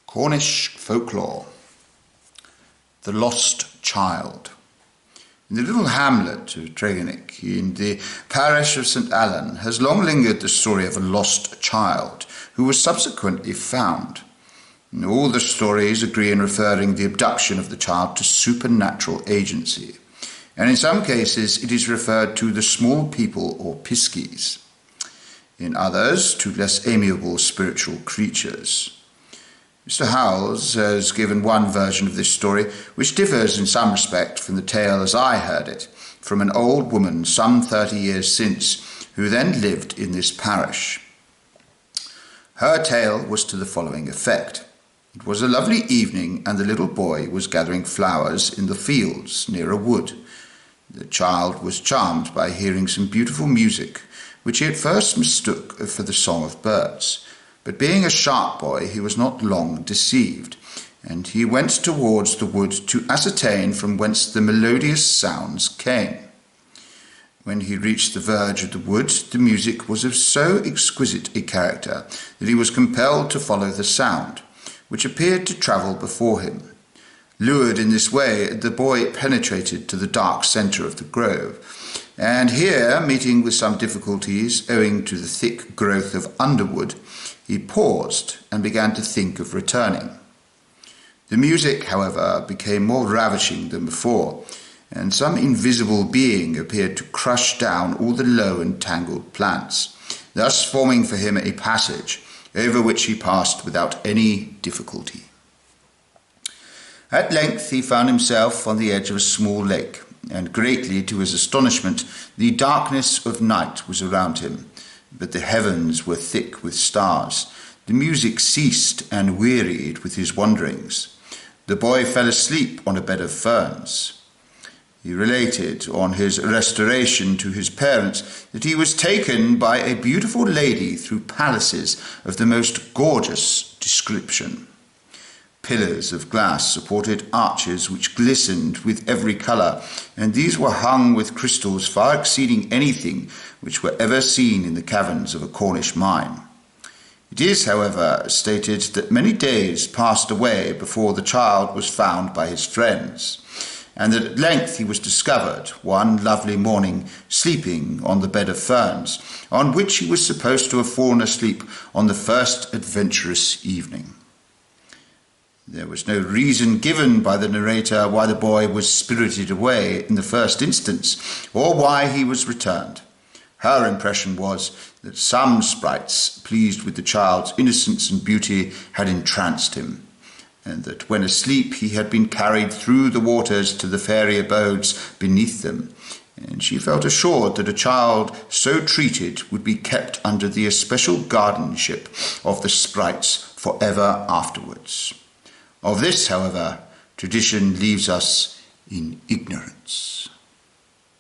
Cornish folklore. The Lost Child. In the little hamlet of Tregennick, in the parish of St. Allan, has long lingered the story of a lost child who was subsequently found. And all the stories agree in referring the abduction of the child to supernatural agency, and in some cases it is referred to the small people or piskies, in others to less amiable spiritual creatures. Mr. Howells has given one version of this story which differs in some respect from the tale as I heard it, from an old woman some 30 years since, who then lived in this parish. Her tale was to the following effect. It was a lovely evening, and the little boy was gathering flowers in the fields near a wood. The child was charmed by hearing some beautiful music, which he at first mistook for the song of birds. But being a sharp boy, he was not long deceived, and he went towards the wood to ascertain from whence the melodious sounds came. When he reached the verge of the wood, the music was of so exquisite a character that he was compelled to follow the sound, which appeared to travel before him. Lured in this way, the boy penetrated to the dark centre of the grove, and here, meeting with some difficulties owing to the thick growth of underwood, he paused and began to think of returning. The music, however, became more ravishing than before, and some invisible being appeared to crush down all the low and tangled plants, thus forming for him a passage over which he passed without any difficulty. At length he found himself on the edge of a small lake, and greatly to his astonishment, the darkness of night was around him, but the heavens were thick with stars. The music ceased and wearied with his wanderings. The boy fell asleep on a bed of ferns. He related on his restoration to his parents that he was taken by a beautiful lady through palaces of the most gorgeous description. Pillars of glass supported arches which glistened with every colour, and these were hung with crystals far exceeding anything which were ever seen in the caverns of a Cornish mine. It is, however, stated that many days passed away before the child was found by his friends, and that at length he was discovered one lovely morning sleeping on the bed of ferns, on which he was supposed to have fallen asleep on the first adventurous evening. There was no reason given by the narrator why the boy was spirited away in the first instance, or why he was returned. Her impression was that some sprites, pleased with the child's innocence and beauty, had entranced him, and that when asleep he had been carried through the waters to the fairy abodes beneath them, and she felt assured that a child so treated would be kept under the especial guardianship of the sprites for ever afterwards. Of this, however, tradition leaves us in ignorance.